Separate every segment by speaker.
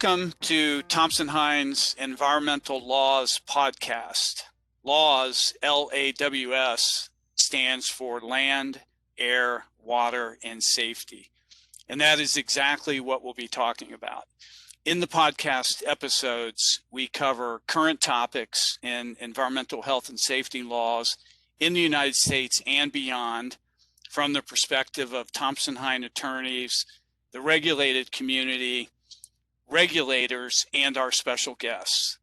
Speaker 1: Welcome to Thompson Hine's Environmental Laws podcast. Laws, L-A-W-S, stands for land, air, water, and safety. And that is exactly what we'll be talking about. In the podcast episodes, we cover current topics in environmental health and safety laws in the United States and beyond from the perspective of Thompson Hine attorneys, the regulated community, regulators, and our special guests.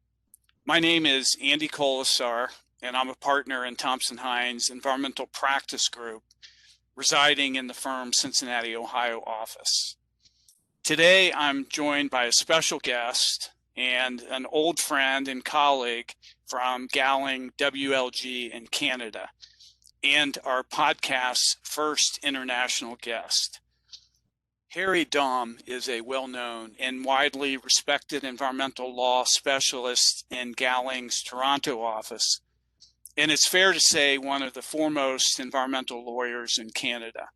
Speaker 1: My name is Andy Kolesar, and I'm a partner in Thompson Hine's Environmental Practice Group, residing in the firm's Cincinnati, Ohio office. Today, I'm joined by a special guest and an old friend and colleague from Gowling, WLG in Canada, and our podcast's first international guest. Harry Dahme is a well-known and widely respected environmental law specialist in Gowling's Toronto office, and it's fair to say one of the foremost environmental lawyers in Canada.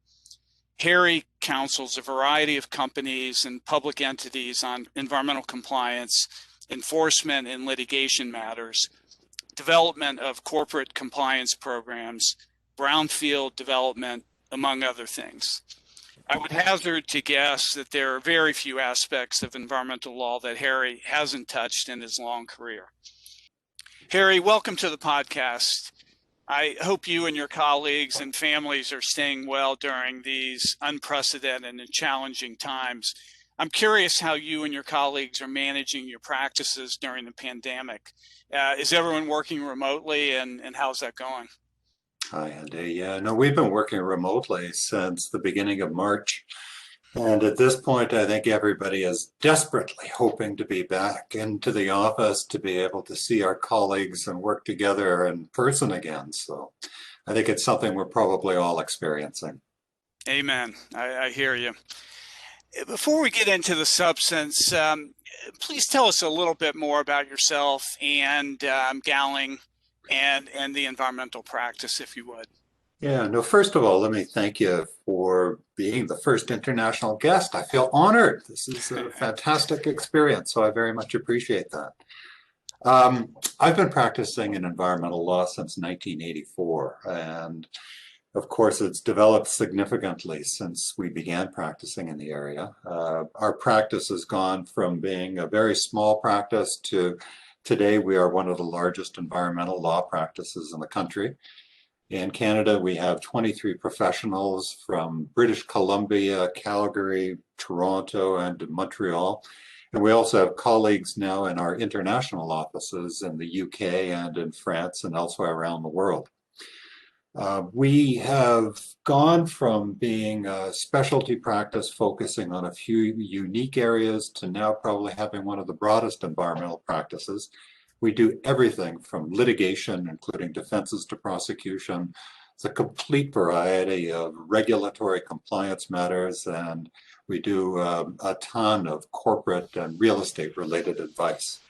Speaker 1: Harry counsels a variety of companies and public entities on environmental compliance, enforcement and litigation matters, development of corporate compliance programs, brownfield development, among other things. I would hazard to guess that there are very few aspects of environmental law that Harry hasn't touched in his long career. Harry, welcome to the podcast. I hope you and your colleagues and families are staying well during these unprecedented and challenging times. I'm curious how you and your colleagues are managing your practices during the pandemic. Is everyone working remotely, and how's that going?
Speaker 2: Hi, Andy. Yeah, no, we've been working remotely since the beginning of March. And at this point, I think everybody is desperately hoping to be back into the office to be able to see our colleagues and work together in person again. So I think it's something we're probably all experiencing.
Speaker 1: Amen. I hear you. Before we get into the substance, please tell us a little bit more about yourself and Gowling and the environmental practice, if you would.
Speaker 2: Yeah, no, first of all, let me thank you for being the first international guest. I feel honored. This is a fantastic experience, so I very much appreciate that. I've been practicing in environmental law since 1984, and of course, it's developed significantly since we began practicing in the area. Our practice has gone from being a very small practice to today, we are one of the largest environmental law practices in the country. In Canada, we have 23 professionals from British Columbia, Calgary, Toronto, and Montreal. And we also have colleagues now in our international offices in the UK and in France and elsewhere around the world. We have gone from being a specialty practice focusing on a few unique areas to now probably having one of the broadest environmental practices. We do everything from litigation, including defenses to prosecution. It's a complete variety of regulatory compliance matters, and we do a ton of corporate and real estate related advice.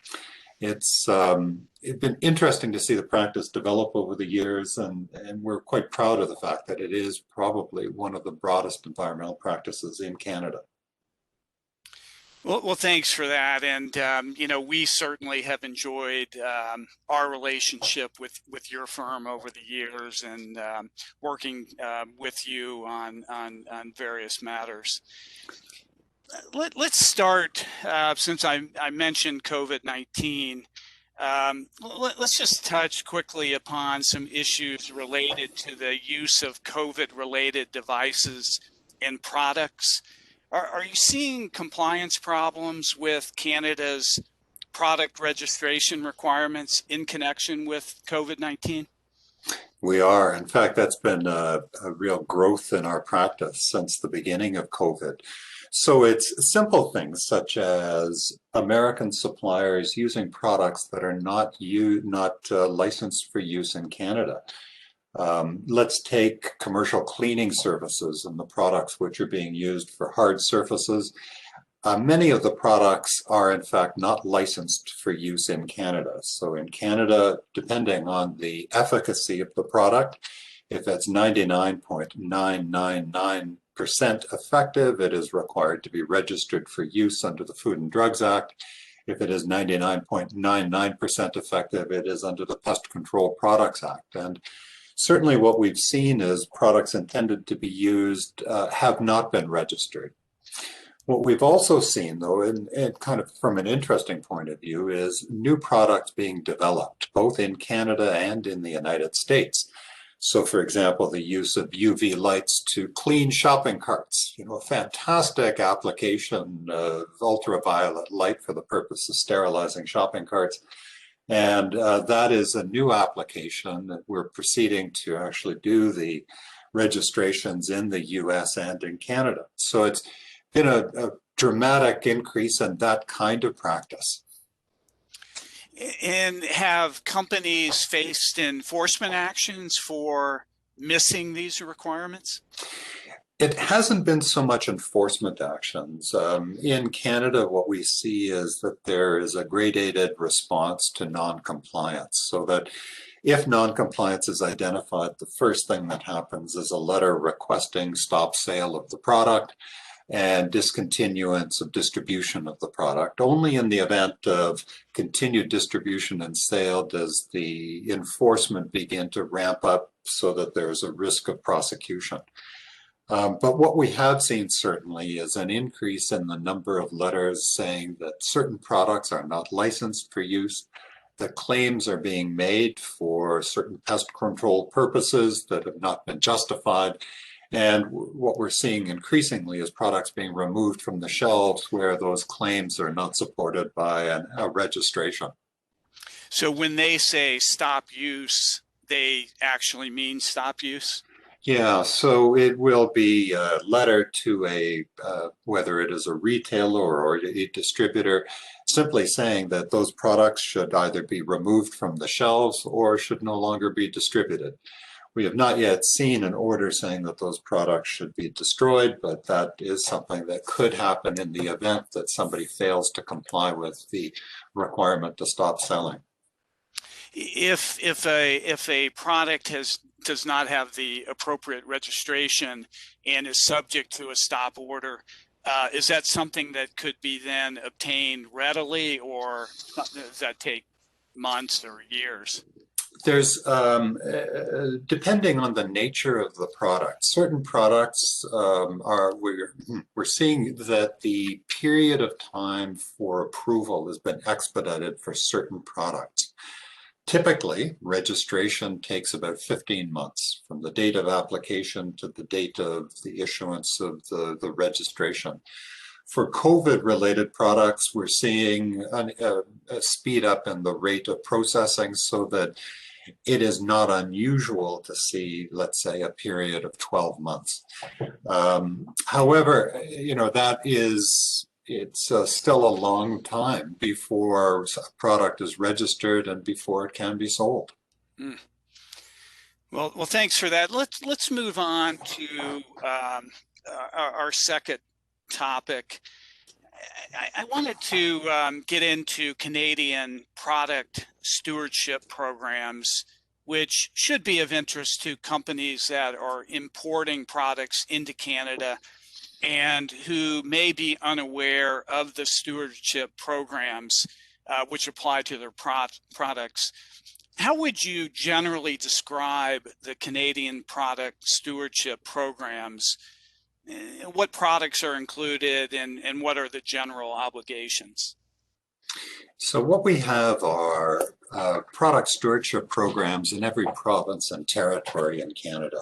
Speaker 2: It's been interesting to see the practice develop over the years, and we're quite proud of the fact that it is probably one of the broadest environmental practices in Canada.
Speaker 1: Well, thanks for that. And, we certainly have enjoyed our relationship with your firm over the years and working with you on various matters. Let's start, since I mentioned COVID-19, let's just touch quickly upon some issues related to the use of COVID-related devices and products. Are you seeing compliance problems with Canada's product registration requirements in connection with COVID-19?
Speaker 2: We are. In fact, that's been a real growth in our practice since the beginning of COVID. So it's simple things such as American suppliers using products that are not licensed for use in Canada. Let's take commercial cleaning services and the products which are being used for hard surfaces. Many of the products are in fact not licensed for use in Canada. So in Canada, depending on the efficacy of the product, if it's 99.999 98% effective, it is required to be registered for use under the Food and Drugs Act. If it is 99.99% effective, it is under the Pest Control Products Act. And certainly what we've seen is products intended to be used have not been registered. What we've also seen, though, and kind of from an interesting point of view, is new products being developed, both in Canada and in the United States. So, for example, the use of UV lights to clean shopping carts, a fantastic application of ultraviolet light for the purpose of sterilizing shopping carts. And that is a new application that we're proceeding to actually do the registrations in the US and in Canada. So it's been a dramatic increase in that kind of practice.
Speaker 1: And have companies faced enforcement actions for missing these requirements?
Speaker 2: It hasn't been so much enforcement actions. In Canada, what we see is that there is a gradated response to non-compliance, so that if non-compliance is identified, the first thing that happens is a letter requesting stop sale of the product and discontinuance of distribution of the product. Only in the event of continued distribution and sale does the enforcement begin to ramp up so that there's a risk of prosecution. But what we have seen certainly is an increase in the number of letters saying that certain products are not licensed for use, that claims are being made for certain pest control purposes that have not been justified. And what we're seeing increasingly is products being removed from the shelves where those claims are not supported by a registration.
Speaker 1: So when they say stop use, they actually mean stop use?
Speaker 2: Yeah, so it will be a letter to whether it is a retailer or a distributor, simply saying that those products should either be removed from the shelves or should no longer be distributed. We have not yet seen an order saying that those products should be destroyed, but that is something that could happen in the event that somebody fails to comply with the requirement to stop selling.
Speaker 1: If a product does not have the appropriate registration and is subject to a stop order, is that something that could be then obtained readily, or does that take months or years?
Speaker 2: There's, depending on the nature of the product, certain products we're seeing that the period of time for approval has been expedited for certain products. Typically, registration takes about 15 months from the date of application to the date of the issuance of the registration. For COVID-related products, we're seeing a speed up in the rate of processing so that it is not unusual to see, let's say, a period of 12 months. However, it's still a long time before a product is registered and before it can be sold.
Speaker 1: Mm. Well, thanks for that. Let's move on to our second topic. I wanted to get into Canadian product stewardship programs, which should be of interest to companies that are importing products into Canada and who may be unaware of the stewardship programs which apply to their products. How would you generally describe the Canadian product stewardship programs? What products are included and what are the general obligations?
Speaker 2: So what we have are product stewardship programs in every province and territory in Canada.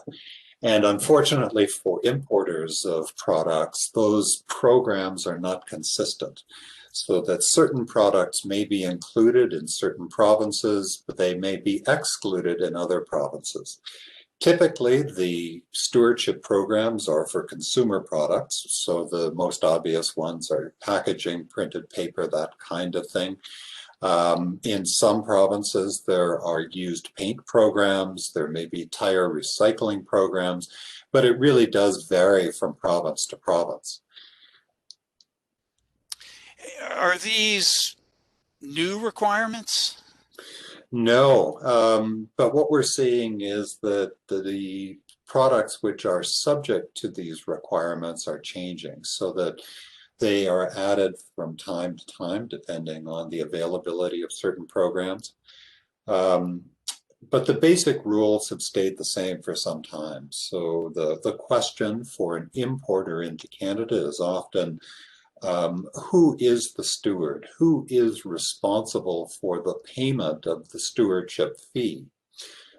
Speaker 2: And unfortunately for importers of products, those programs are not consistent. So that certain products may be included in certain provinces, but they may be excluded in other provinces. Typically, the stewardship programs are for consumer products. So the most obvious ones are packaging, printed paper, that kind of thing. In some provinces, there are used paint programs, there may be tire recycling programs, but it really does vary from province to province.
Speaker 1: Are these new requirements?
Speaker 2: No, but what we're seeing is that the products which are subject to these requirements are changing so that they are added from time to time, depending on the availability of certain programs. But the basic rules have stayed the same for some time. So the question for an importer into Canada is often, who is the steward? Who is responsible for the payment of the stewardship fee?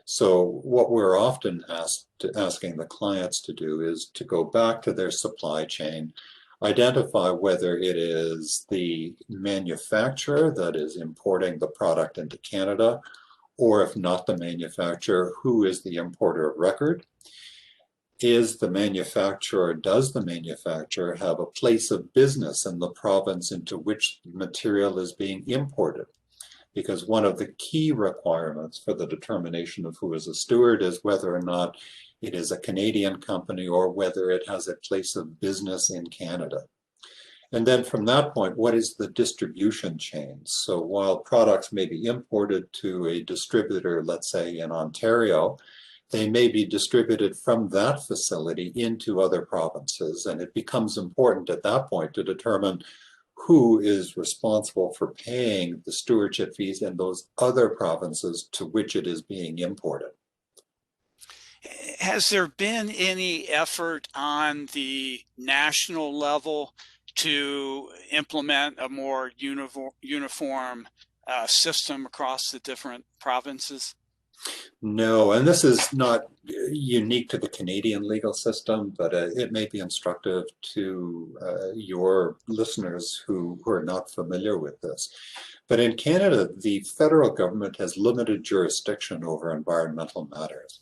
Speaker 2: So what we're often asking the clients to do is to go back to their supply chain, identify whether it is the manufacturer that is importing the product into Canada, or if not the manufacturer, who is the importer of record? Does the manufacturer have a place of business in the province into which the material is being imported? Because one of the key requirements for the determination of who is a steward is whether or not it is a Canadian company or whether it has a place of business in Canada. And then from that point, what is the distribution chain? So while products may be imported to a distributor, let's say in Ontario, they may be distributed from that facility into other provinces. And it becomes important at that point to determine who is responsible for paying the stewardship fees in those other provinces to which it is being imported.
Speaker 1: Has there been any effort on the national level to implement a more uniform system across the different provinces?
Speaker 2: No, and this is not unique to the Canadian legal system, but it may be instructive to your listeners who are not familiar with this. But in Canada, the federal government has limited jurisdiction over environmental matters.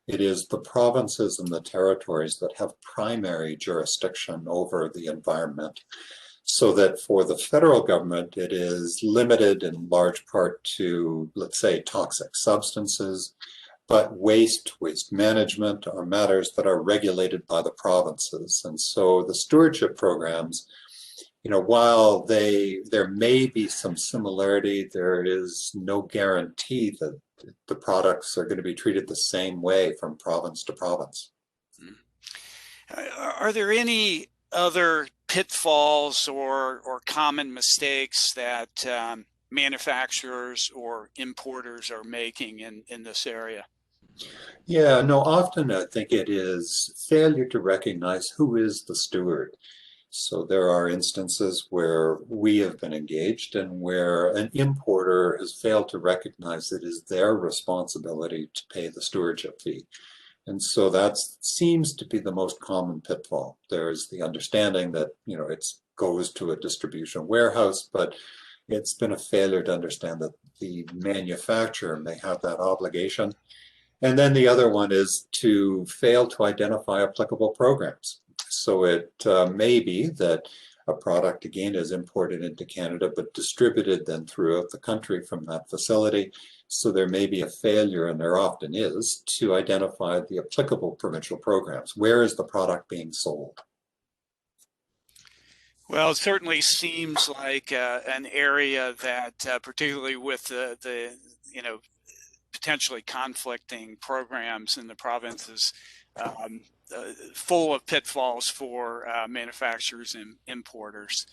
Speaker 2: It is the provinces and the territories that have primary jurisdiction over the environment. So that for the federal government, it is limited in large part to, let's say, toxic substances, but waste management are matters that are regulated by the provinces. And so the stewardship programs, while there may be some similarity, there is no guarantee that the products are going to be treated the same way from province to province.
Speaker 1: Are there any other pitfalls or common mistakes that manufacturers or importers are making in this area?
Speaker 2: Yeah, no, often I think it is failure to recognize who is the steward. So there are instances where we have been engaged and where an importer has failed to recognize it is their responsibility to pay the stewardship fee. And so that seems to be the most common pitfall. There's the understanding that, it goes to a distribution warehouse, but it's been a failure to understand that the manufacturer may have that obligation. And then the other one is to fail to identify applicable programs. So it may be that a product, again, is imported into Canada, but distributed then throughout the country from that facility. So there may be a failure, and there often is, to identify the applicable provincial programs. Where is the product being sold?
Speaker 1: Well, it certainly seems like an area that, particularly with the potentially conflicting programs in the provinces, full of pitfalls for manufacturers and importers.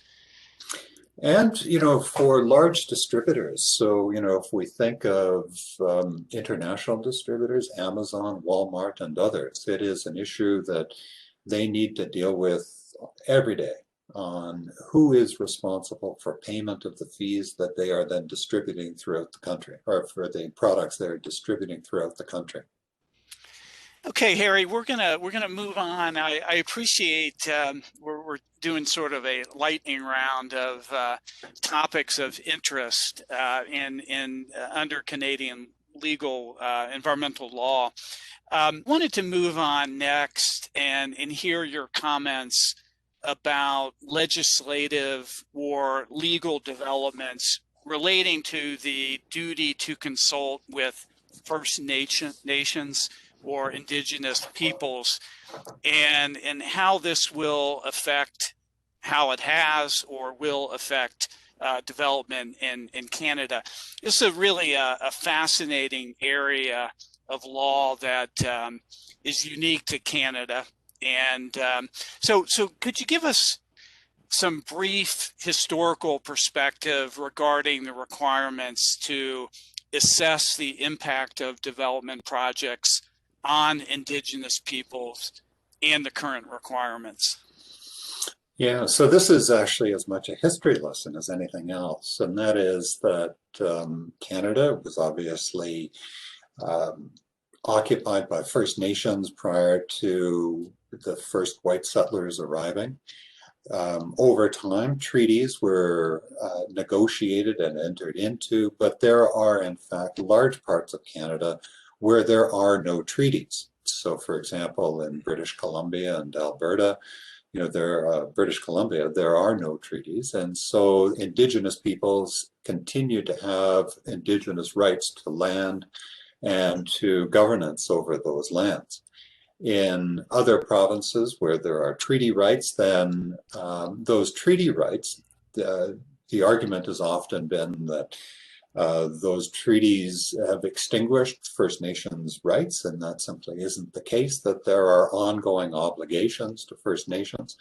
Speaker 2: And, for large distributors, so, if we think of international distributors, Amazon, Walmart, and others, it is an issue that they need to deal with every day on who is responsible for payment of the fees that they are then distributing throughout the country, or for the products they're distributing throughout the country.
Speaker 1: Okay, Harry, we're gonna move on. I appreciate we're doing sort of a lightning round of topics of interest under Canadian legal environmental law. Wanted to move on next and hear your comments about legislative or legal developments relating to the duty to consult with First Nations or Indigenous peoples, and how this will affect, how it has or will affect development in Canada. This is really a fascinating area of law that is unique to Canada. And so could you give us some brief historical perspective regarding the requirements to assess the impact of development projects on Indigenous peoples and the current requirements?
Speaker 2: Yeah, so this is actually as much a history lesson as anything else, and that is that Canada was obviously occupied by First Nations prior to the first white settlers arriving. Over time, treaties were negotiated and entered into, but there are, in fact, large parts of Canada where there are no treaties. So, for example, in British Columbia and Alberta, British Columbia, there are no treaties. And so Indigenous peoples continue to have Indigenous rights to land and to governance over those lands. In other provinces where there are treaty rights, then those treaty rights, the argument has often been that those treaties have extinguished First Nations rights, and that simply isn't the case, that there are ongoing obligations to First Nations.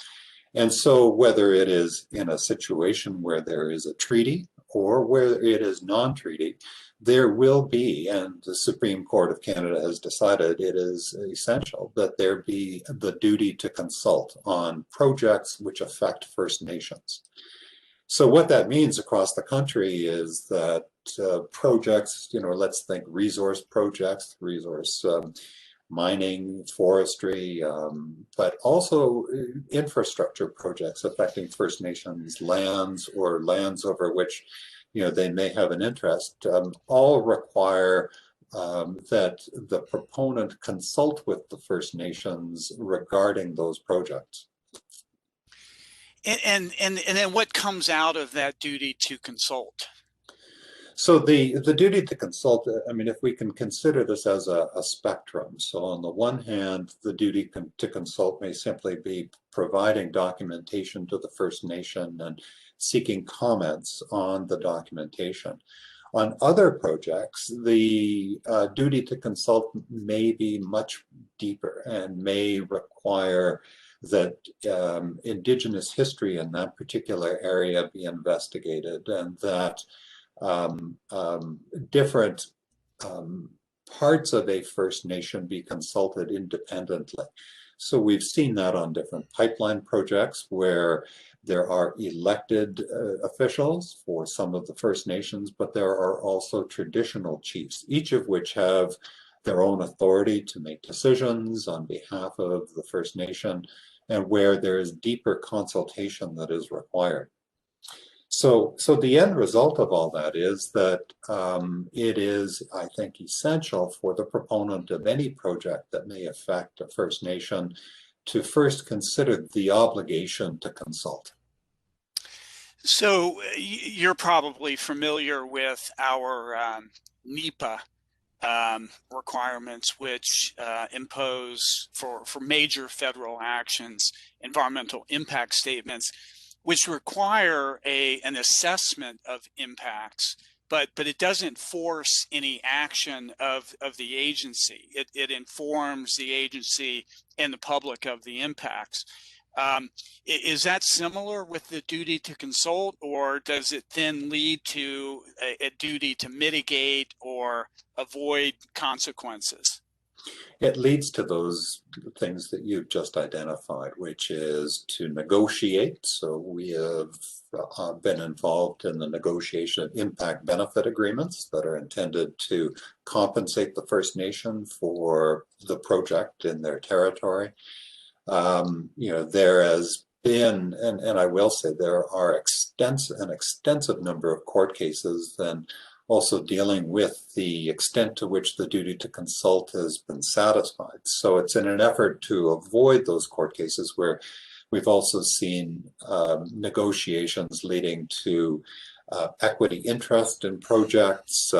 Speaker 2: And so whether it is in a situation where there is a treaty or where it is non-treaty, there will be, and the Supreme Court of Canada has decided it is essential that there be the duty to consult on projects which affect First Nations. So what that means across the country is that projects, let's think resource projects, resource mining, forestry, but also infrastructure projects affecting First Nations lands or lands over which they may have an interest, all require that the proponent consult with the First Nations regarding those projects.
Speaker 1: And then what comes out of that duty to consult?
Speaker 2: So the duty to consult, if we can consider this as a spectrum. So on the one hand, the duty to consult may simply be providing documentation to the First Nation and seeking comments on the documentation. On other projects, the duty to consult may be much deeper and may require that Indigenous history in that particular area be investigated, and that different parts of a First Nation be consulted independently. So we've seen that on different pipeline projects where there are elected officials for some of the First Nations, but there are also traditional chiefs, each of which have their own authority to make decisions on behalf of the First Nation, and where there is deeper consultation that is required. So the end result of all that is that it is, I think, essential for the proponent of any project that may affect a First Nation to first consider the obligation to consult.
Speaker 1: So you're probably familiar with our NEPA requirements, which impose for major federal actions, environmental impact statements, which require an assessment of impacts, but it doesn't force any action of the agency. It informs the agency and the public of the impacts. Is that similar with the duty to consult, or does it then lead to a duty to mitigate or avoid consequences?
Speaker 2: It leads to those things that you've just identified, which is to negotiate. So we have been involved in the negotiation of impact benefit agreements that are intended to compensate the First Nation for the project in their territory. There has been, and I will say there are an extensive number of court cases and also dealing with the extent to which the duty to consult has been satisfied. So it's in an effort to avoid those court cases where we've also seen negotiations leading to equity interest in projects,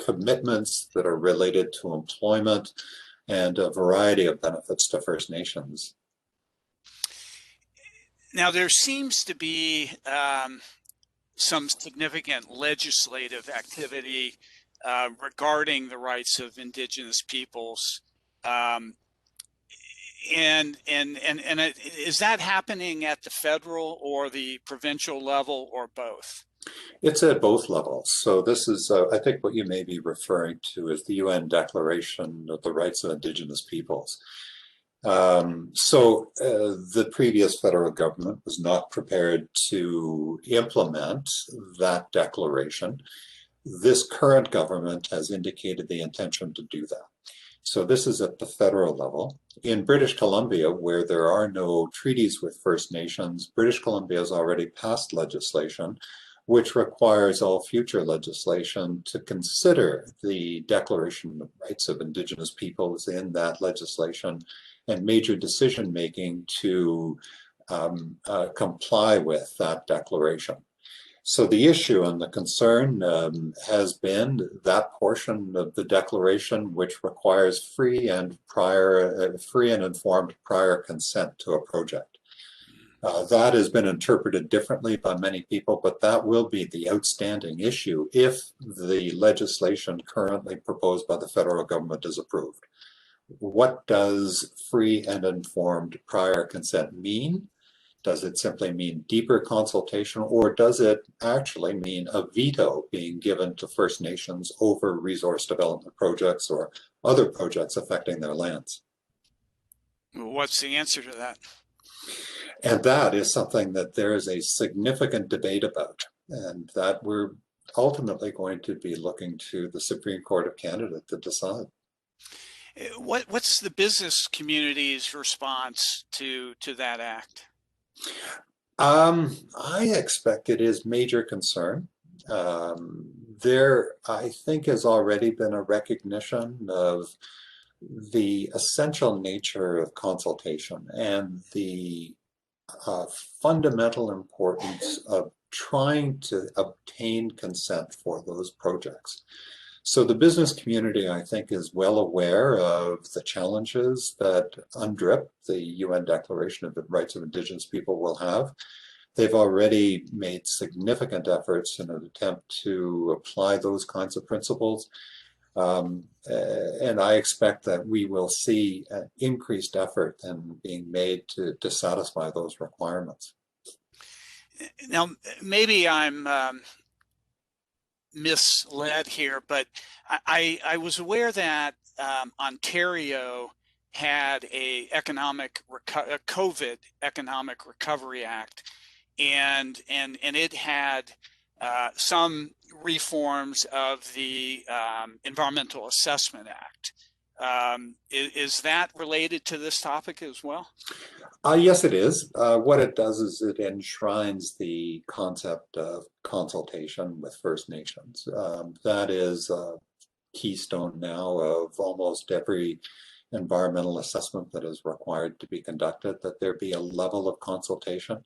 Speaker 2: commitments that are related to employment, and a variety of benefits to First Nations.
Speaker 1: Now, there seems to be some significant legislative activity regarding the rights of Indigenous peoples. Is that happening at the federal or the provincial level or both?
Speaker 2: It's at both levels. So this is, I think what you may be referring to is the UN Declaration of the Rights of Indigenous Peoples. The previous federal government was not prepared to implement that declaration. This current government has indicated the intention to do that. So this is at the federal level. In British Columbia, where there are no treaties with First Nations, British Columbia has already passed legislation which requires all future legislation to consider the Declaration of Rights of Indigenous Peoples in that legislation and major decision-making to comply with that declaration. So the issue and the concern has been that portion of the declaration which requires free and informed prior consent to a project. That has been interpreted differently by many people, but that will be the outstanding issue if the legislation currently proposed by the federal government is approved. What does free and informed prior consent mean? Does it simply mean deeper consultation, or does it actually mean a veto being given to First Nations over resource development projects or other projects affecting their lands?
Speaker 1: What's the answer to that?
Speaker 2: And that is something that there is a significant debate about, and that we're ultimately going to be looking to the Supreme Court of Canada to decide.
Speaker 1: What's the business community's response to that act?
Speaker 2: I expect it is major concern. There, I think, has already been a recognition of the essential nature of consultation and the fundamental importance of trying to obtain consent for those projects. So the business community, I think, is well aware of the challenges that UNDRIP, the UN Declaration of the Rights of Indigenous People, will have. They've already made significant efforts in an attempt to apply those kinds of principles. And I expect that we will see an increased effort in being made to satisfy those requirements.
Speaker 1: Now, maybe I'm misled here, but I was aware that Ontario had a COVID Economic Recovery Act, and it had some reforms of the Environmental Assessment Act. Is that related to this topic as well?
Speaker 2: Yes, it is. What it does is it enshrines the concept of consultation with First Nations. That is a keystone now of almost every environmental assessment that is required to be conducted, that there be a level of consultation.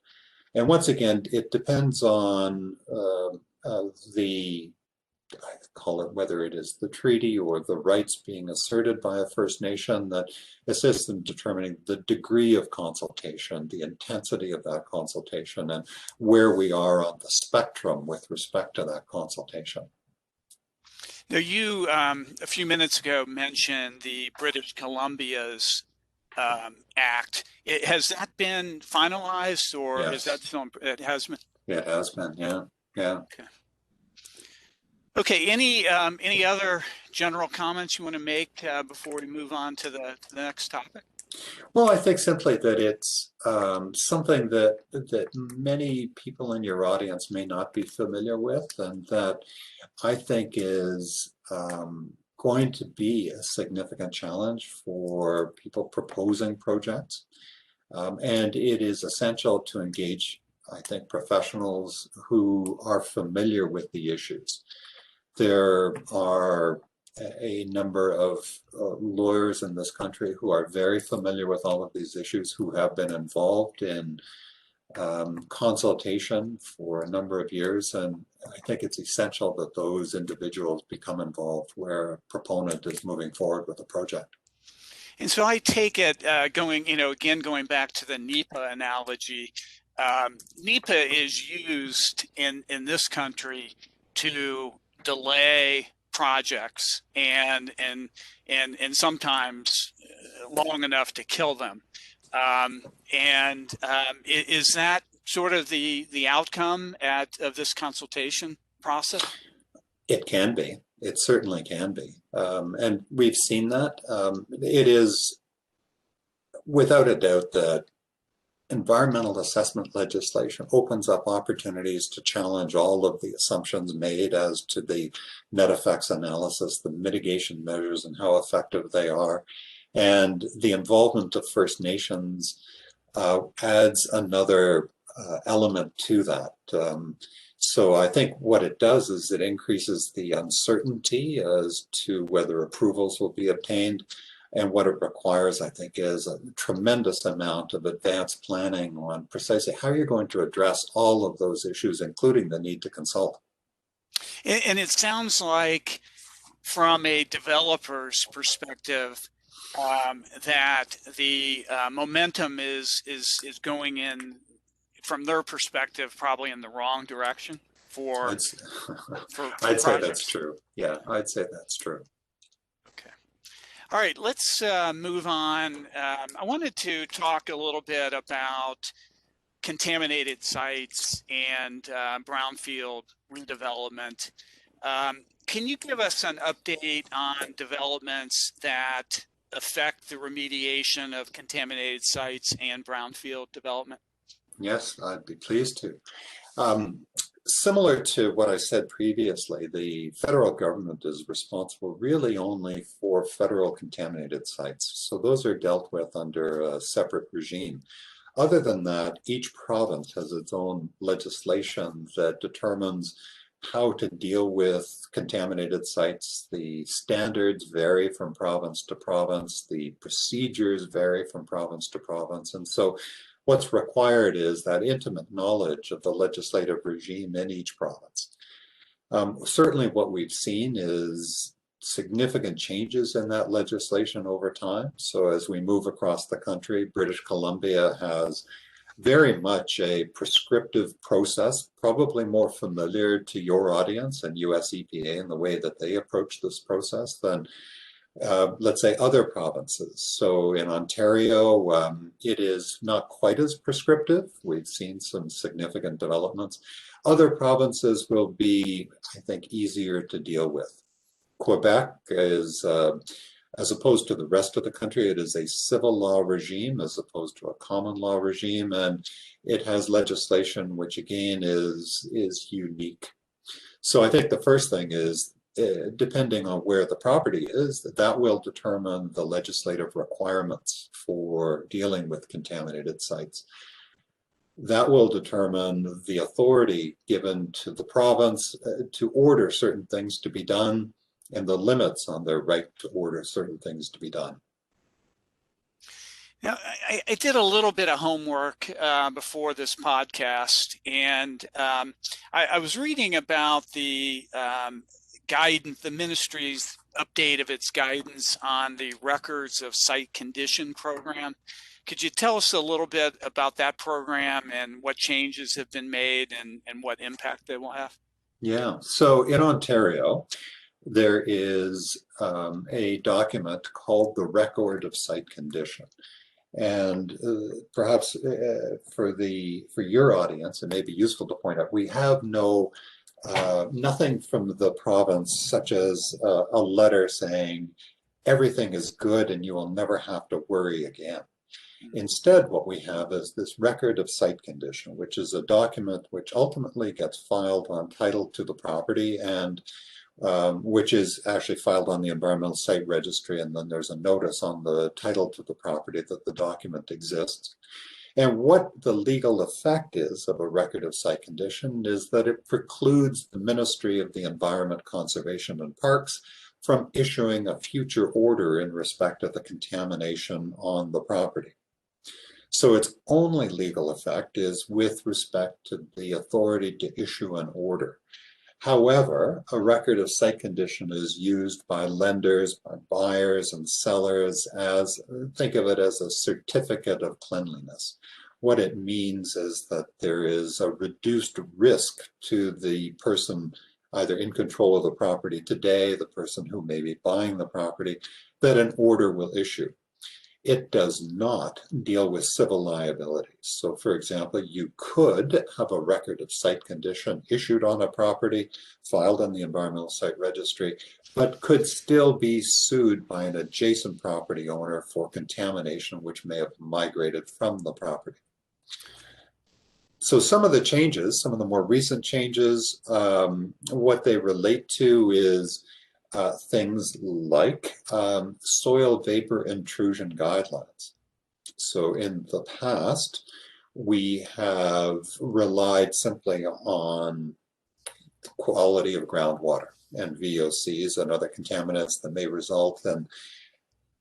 Speaker 2: And once again, it depends on I call it, whether it is the treaty or the rights being asserted by a First Nation that assists in determining the degree of consultation, the intensity of that consultation, and where we are on the spectrum with respect to that consultation.
Speaker 1: Now, you a few minutes ago mentioned the British Columbia's act. Has that been finalized, or
Speaker 2: Yes.
Speaker 1: is that still? It has been.
Speaker 2: It has been, yeah.
Speaker 1: Okay. Okay. Any other general comments you want to make before we move on to the next topic?
Speaker 2: Well, I think simply that it's something that many people in your audience may not be familiar with, and that I think is going to be a significant challenge for people proposing projects. And it is essential to engage, I think, professionals who are familiar with the issues. There are a number of lawyers in this country who are very familiar with all of these issues, who have been involved in consultation for a number of years. And I think it's essential that those individuals become involved where a proponent is moving forward with a project.
Speaker 1: And so I take it, going back to the NEPA analogy, NEPA is used in this country to delay projects and sometimes long enough to kill them. Is that sort of the outcome of this consultation process?
Speaker 2: It can be. It certainly can be. And we've seen that. It is without a doubt that environmental assessment legislation opens up opportunities to challenge all of the assumptions made as to the net effects analysis, the mitigation measures, and how effective they are. And the involvement of First Nations adds another element to that. So I think what it does is it increases the uncertainty as to whether approvals will be obtained. And what it requires, I think, is a tremendous amount of advanced planning on precisely how you're going to address all of those issues, including the need to consult.
Speaker 1: And it sounds like, from a developer's perspective, that the momentum is going in, from their perspective, probably in the wrong direction for
Speaker 2: I'd
Speaker 1: projects.
Speaker 2: say that's true. Yeah, I'd say that's true.
Speaker 1: All right, let's move on. I wanted to talk a little bit about contaminated sites and brownfield redevelopment. Can you give us an update on developments that affect the remediation of contaminated sites and brownfield development?
Speaker 2: Yes, I'd be pleased to. Similar to what I said previously, the federal government is responsible really only for federal contaminated sites. So those are dealt with under a separate regime. Other than that, each province has its own legislation that determines how to deal with contaminated sites. The standards vary from province to province. The procedures vary from province to province. And so what's required is that intimate knowledge of the legislative regime in each province. Certainly what we've seen is significant changes in that legislation over time. So as we move across the country, British Columbia has very much a prescriptive process, probably more familiar to your audience and US EPA in the way that they approach this process than let's say other provinces. So in Ontario, it is not quite as prescriptive. We've seen some significant developments. Other provinces will be, I think, easier to deal with. Quebec is, as opposed to the rest of the country, it is a civil law regime as opposed to a common law regime, and it has legislation which again is unique. So I think the first thing is, depending on where the property is, that will determine the legislative requirements for dealing with contaminated sites. That will determine the authority given to the province to order certain things to be done and the limits on their right to order certain things to be done.
Speaker 1: Now, I did a little bit of homework before this podcast, and I was reading about the guidance, the ministry's update of its guidance on the records of site condition program. Could you tell us a little bit about that program and what changes have been made and what impact they will have?
Speaker 2: Yeah, so in Ontario, there is a document called the Record of Site Condition. And perhaps for your audience, it may be useful to point out, we have nothing from the province such as a letter saying everything is good and you will never have to worry again. Instead, what we have is this record of site condition, which is a document which ultimately gets filed on title to the property and which is actually filed on the Environmental Site Registry, and then there's a notice on the title to the property that the document exists. And what the legal effect is of a record of site condition is that it precludes the Ministry of the Environment, Conservation and Parks from issuing a future order in respect of the contamination on the property. So its only legal effect is with respect to the authority to issue an order. However, a record of site condition is used by lenders, by buyers and sellers as, think of it as a certificate of cleanliness. What it means is that there is a reduced risk to the person either in control of the property today, the person who may be buying the property, that an order will issue. It does not deal with civil liabilities. So for example, you could have a record of site condition issued on a property, filed in the Environmental Site Registry, but could still be sued by an adjacent property owner for contamination which may have migrated from the property. So some of the changes, some of the more recent changes, what they relate to is things like soil vapor intrusion guidelines. So in the past, we have relied simply on the quality of groundwater and VOCs and other contaminants that may result in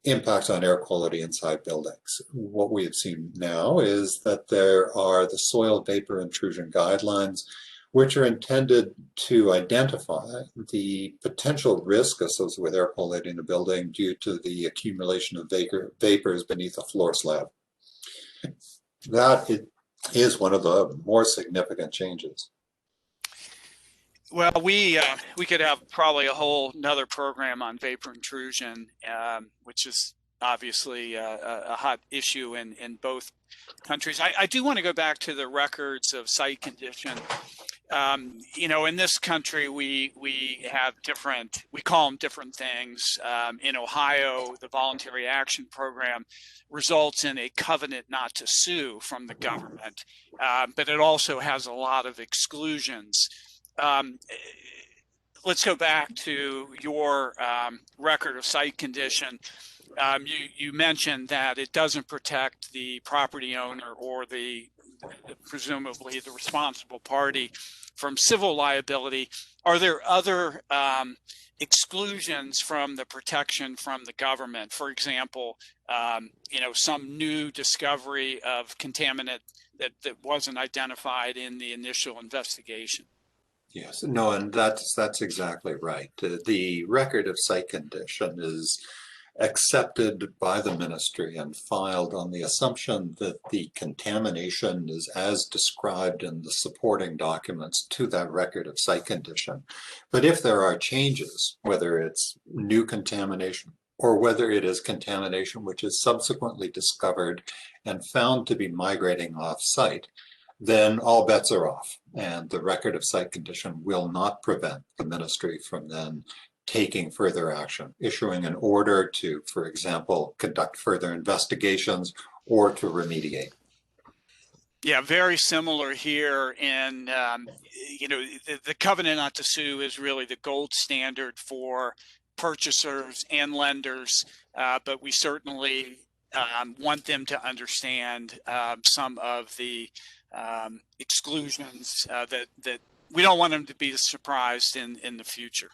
Speaker 2: impacts on air quality inside buildings. What we have seen now is that there are the soil vapor intrusion guidelines, which are intended to identify the potential risk associated with air quality in a building due to the accumulation of vapors beneath a floor slab. That is one of the more significant changes.
Speaker 1: Well, we could have probably a whole another program on vapor intrusion, which is obviously a hot issue in both countries. I do want to go back to the records of site condition. You know, in this country, we have different, we call them different things. In Ohio, the Voluntary Action Program results in a covenant not to sue from the government, but it also has a lot of exclusions. Let's go back to your record of site condition. You mentioned that it doesn't protect the property owner or presumably the responsible party from civil liability. Are there other exclusions from the protection from the government? For example, you know, some new discovery of contaminant that wasn't identified in the initial investigation.
Speaker 2: Yes, no, and that's exactly right. The record of site condition is accepted by the ministry and filed on the assumption that the contamination is as described in the supporting documents to that record of site condition. But if there are changes, whether it's new contamination or whether it is contamination which is subsequently discovered and found to be migrating off-site, then all bets are off, and the record of site condition will not prevent the ministry from then taking further action, issuing an order to, for example, conduct further investigations or to remediate.
Speaker 1: Yeah, very similar here. And, you know, the covenant not to sue is really the gold standard for purchasers and lenders, but we certainly want them to understand some of the exclusions that we don't want them to be surprised in the future.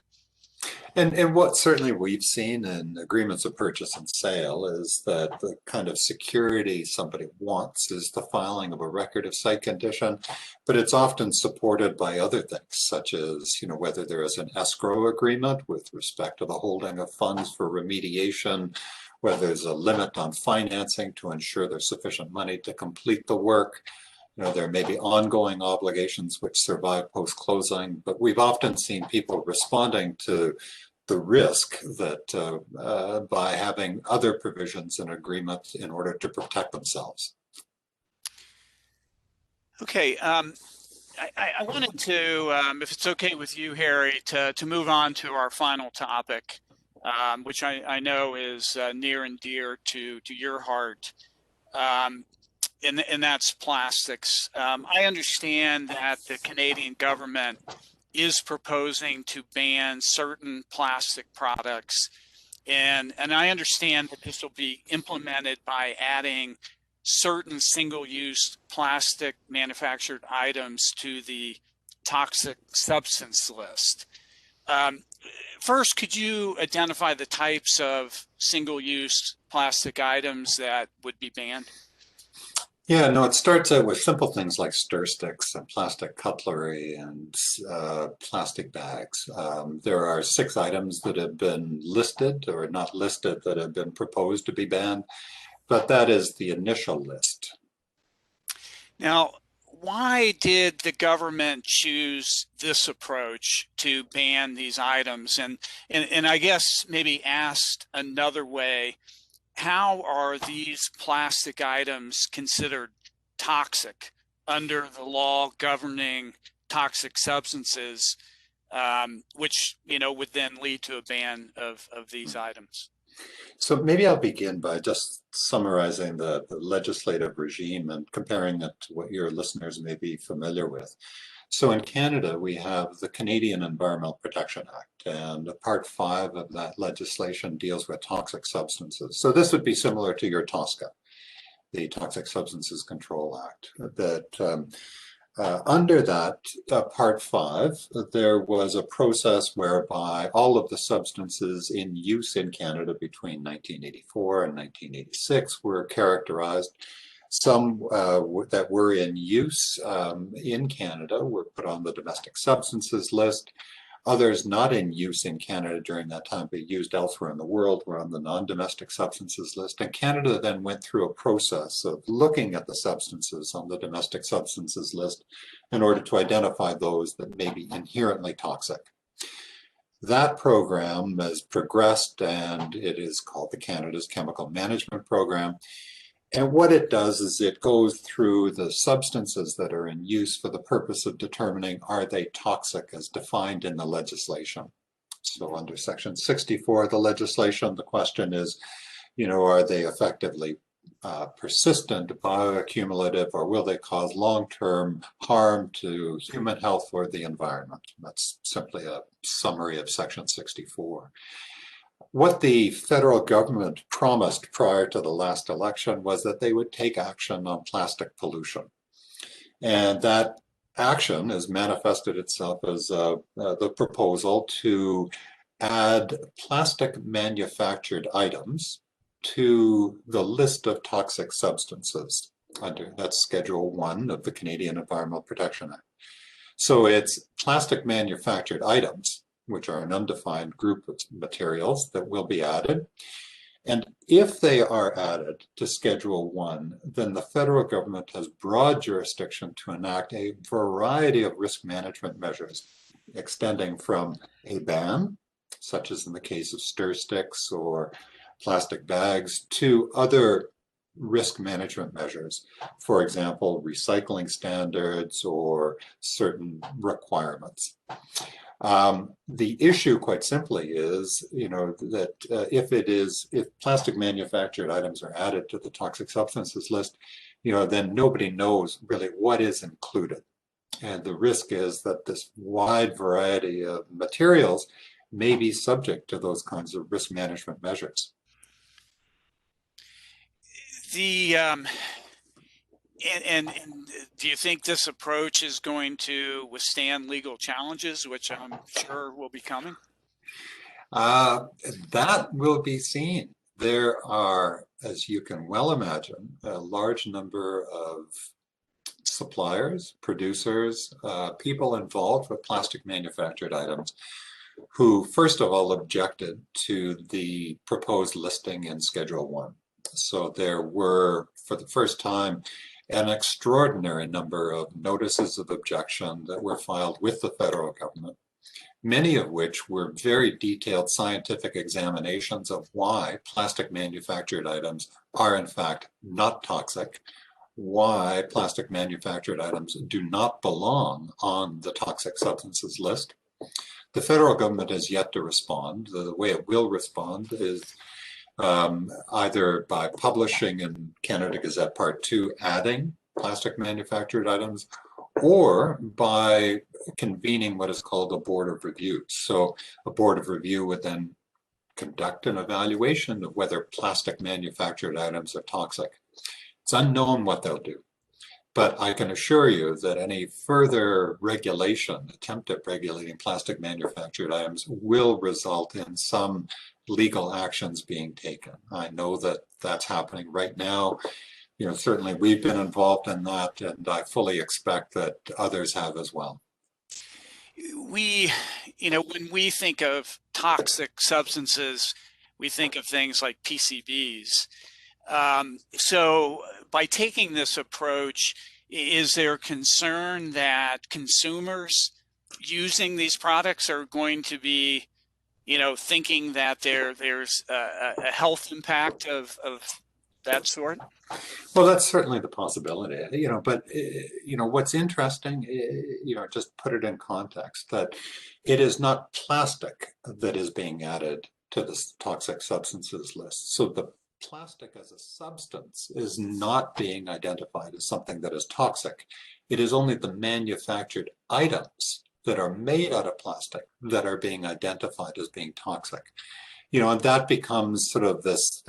Speaker 2: And what certainly we've seen in agreements of purchase and sale is that the kind of security somebody wants is the filing of a record of site condition, but it's often supported by other things, such as, you know, whether there is an escrow agreement with respect to the holding of funds for remediation, whether there's a limit on financing to ensure there's sufficient money to complete the work. You know, there may be ongoing obligations which survive post-closing, but we've often seen people responding to the risk that by having other provisions in agreement in order to protect themselves.
Speaker 1: Okay, I wanted to, if it's okay with you, Harry, to move on to our final topic, which I know is near and dear to your heart. And that's plastics. I understand that the Canadian government is proposing to ban certain plastic products, and I understand that this will be implemented by adding certain single-use plastic manufactured items to the toxic substance list. First, could you identify the types of single-use plastic items that would be banned?
Speaker 2: Yeah, no, it starts out with simple things like stir sticks and plastic cutlery and plastic bags. There are 6 items that have been listed or not listed that have been proposed to be banned, but that is the initial list.
Speaker 1: Now, why did the government choose this approach to ban these items? And I guess maybe asked another way, how are these plastic items considered toxic under the law governing toxic substances, which would then lead to a ban of these items?
Speaker 2: So maybe I'll begin by just summarizing the legislative regime and comparing it to what your listeners may be familiar with. So in Canada, we have the Canadian Environmental Protection Act, and Part 5 of that legislation deals with toxic substances. So this would be similar to your TSCA, the Toxic Substances Control Act. That under that Part 5, there was a process whereby all of the substances in use in Canada between 1984 and 1986 were characterized. Some that were in use in Canada were put on the domestic substances list. Others not in use in Canada during that time, but used elsewhere in the world, were on the non-domestic substances list. And Canada then went through a process of looking at the substances on the domestic substances list in order to identify those that may be inherently toxic. That program has progressed, and it is called the Canada's Chemical Management Program. And what it does is it goes through the substances that are in use for the purpose of determining, are they toxic as defined in the legislation. So under Section 64 of the legislation, the question is, are they effectively persistent, bioaccumulative, or will they cause long-term harm to human health or the environment? That's simply a summary of Section 64. What the federal government promised prior to the last election was that they would take action on plastic pollution. And that action has manifested itself as the proposal to add plastic manufactured items to the list of toxic substances. That's Schedule 1 of the Canadian Environmental Protection Act. So it's plastic manufactured items, which are an undefined group of materials that will be added. And if they are added to Schedule 1, then the federal government has broad jurisdiction to enact a variety of risk management measures, extending from a ban, such as in the case of stir sticks or plastic bags, to other risk management measures. For example, recycling standards or certain requirements. The issue, quite simply, is, that if plastic manufactured items are added to the toxic substances list, then nobody knows really what is included. And the risk is that this wide variety of materials may be subject to those kinds of risk management measures.
Speaker 1: And do you think this approach is going to withstand legal challenges, which I'm sure will be coming?
Speaker 2: That will be seen. There are, as you can well imagine, a large number of suppliers, producers, people involved with plastic manufactured items who, first of all, objected to the proposed listing in Schedule 1. So there were, for the first time, an extraordinary number of notices of objection that were filed with the federal government, many of which were very detailed scientific examinations of why plastic manufactured items are in fact not toxic, why plastic manufactured items do not belong on the toxic substances list. The federal government has yet to respond. The way it will respond is either by publishing in Canada Gazette Part 2, adding plastic manufactured items, or by convening what is called a board of review. So a board of review would then conduct an evaluation of whether plastic manufactured items are toxic. It's unknown what they'll do, but I can assure you that any further regulation, attempt at regulating plastic manufactured items, will result in some legal actions being taken. I know that that's happening right now. Certainly we've been involved in that, and I fully expect that others have as well.
Speaker 1: When we think of toxic substances, we think of things like PCBs. So by taking this approach, Is there concern that consumers using these products are going to be, thinking that there's a health impact of that sort?
Speaker 2: Well, that's certainly the possibility, but what's interesting, just put it in context that it is not plastic that is being added to this toxic substances list. So the plastic as a substance is not being identified as something that is toxic. It is only the manufactured items that are made out of plastic that are being identified as being toxic. And that becomes sort of this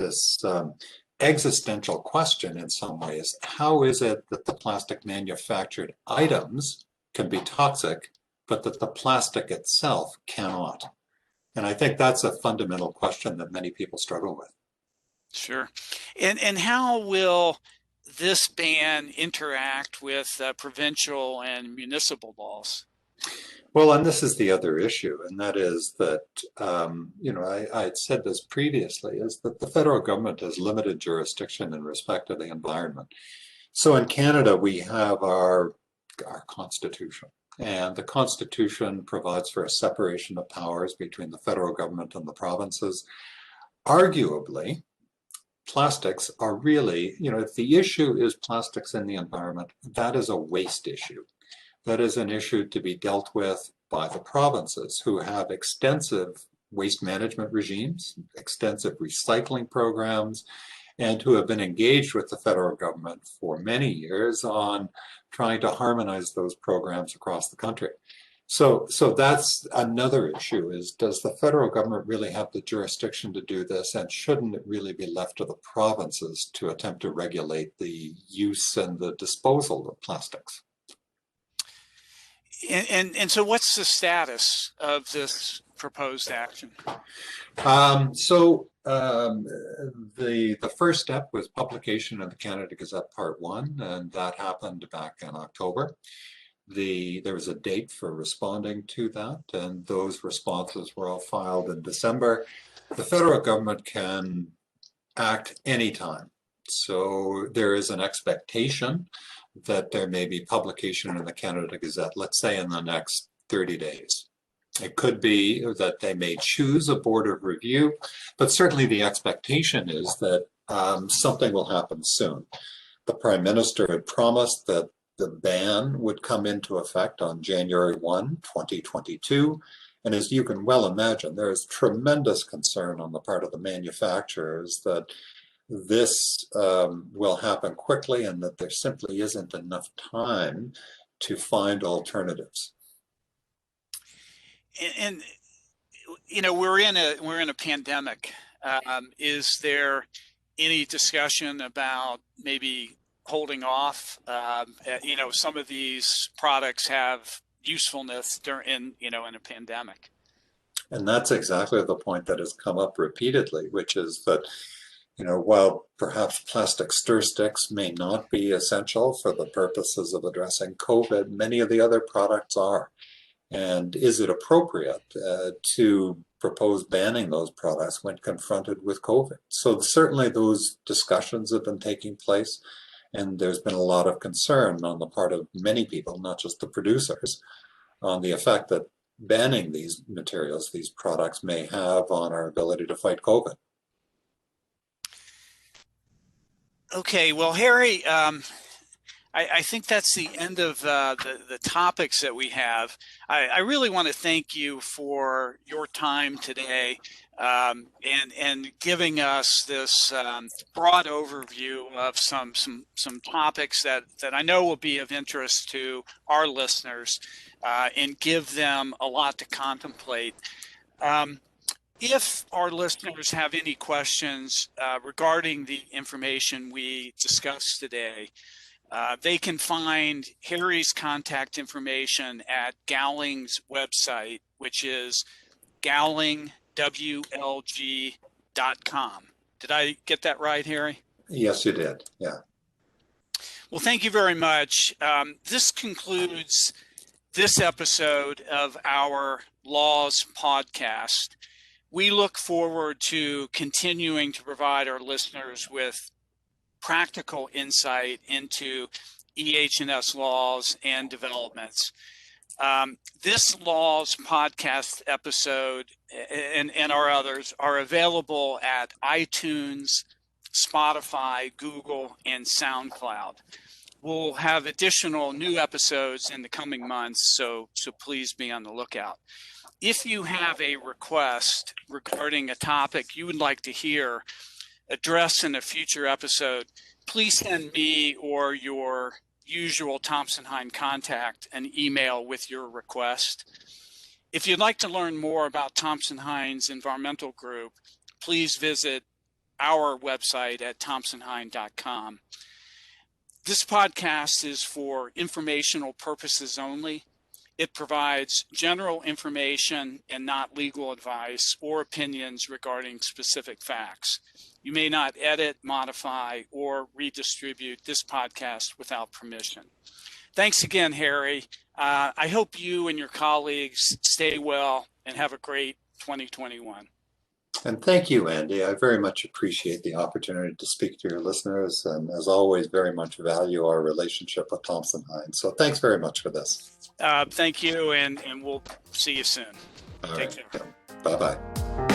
Speaker 2: existential question in some ways. How is it that the plastic manufactured items can be toxic, but that the plastic itself cannot? And I think that's a fundamental question that many people struggle with.
Speaker 1: Sure. And how will this ban interact with provincial and municipal laws?
Speaker 2: Well, and this is the other issue, and that is that, I had said this previously, is that the federal government has limited jurisdiction in respect of the environment. So in Canada, we have our Constitution, and the Constitution provides for a separation of powers between the federal government and the provinces. Arguably, plastics are really, if the issue is plastics in the environment, that is a waste issue. That is an issue to be dealt with by the provinces, who have extensive waste management regimes, extensive recycling programs, and who have been engaged with the federal government for many years on trying to harmonize those programs across the country. So that's another issue, is does the federal government really have the jurisdiction to do this, and shouldn't it really be left to the provinces to attempt to regulate the use and the disposal of plastics?
Speaker 1: And so what's the status of this proposed action?
Speaker 2: The first step was publication of the Canada Gazette Part 1, and that happened back in October. There was a date for responding to that, and those responses were all filed in December. The federal government can act anytime. So there is an expectation that there may be publication in the Canada Gazette, let's say in the next 30 days. It could be that they may choose a board of review, but certainly the expectation is that something will happen soon. The Prime Minister had promised that the ban would come into effect on January 1, 2022. And as you can well imagine, there is tremendous concern on the part of the manufacturers that this will happen quickly, and that there simply isn't enough time to find alternatives.
Speaker 1: And we're in a pandemic. Is there any discussion about maybe holding off? Some of these products have usefulness in a pandemic.
Speaker 2: And that's exactly the point that has come up repeatedly, which is that, while perhaps plastic stir sticks may not be essential for the purposes of addressing COVID, many of the other products are. And is it appropriate to propose banning those products when confronted with COVID? So certainly those discussions have been taking place, and there's been a lot of concern on the part of many people, not just the producers, on the effect that banning these materials, these products, may have on our ability to fight COVID.
Speaker 1: Okay, well, Harry, I think that's the end of the topics that we have. I really want to thank you for your time today and giving us this broad overview of some topics that I know will be of interest to our listeners and give them a lot to contemplate. If our listeners have any questions regarding the information we discussed today, they can find Harry's contact information at Gowling's website, which is gowlingwlg.com. Did I get that right, Harry?
Speaker 2: Yes, you did. Yeah.
Speaker 1: Well, thank you very much. This concludes this episode of our Laws podcast. We look forward to continuing to provide our listeners with practical insight into EH&S laws and developments. This laws podcast episode and our others are available at iTunes, Spotify, Google, and SoundCloud. We'll have additional new episodes in the coming months, so please be on the lookout. If you have a request regarding a topic you would like to hear addressed in a future episode, please send me or your usual Thompson Hine contact an email with your request. If you'd like to learn more about Thompson Hine's environmental group, please visit our website at thompsonhine.com. This podcast is for informational purposes only. It provides general information and not legal advice or opinions regarding specific facts. You may not edit, modify, or redistribute this podcast without permission. Thanks again, Harry. I hope you and your colleagues stay well and have a great 2021.
Speaker 2: And thank you, Andy. I very much appreciate the opportunity to speak to your listeners, and as always, very much value our relationship with Thompson Hine. So thanks very much for this.
Speaker 1: Thank you, and we'll see you soon.
Speaker 2: All
Speaker 1: Take
Speaker 2: right.
Speaker 1: care.
Speaker 2: Bye-bye.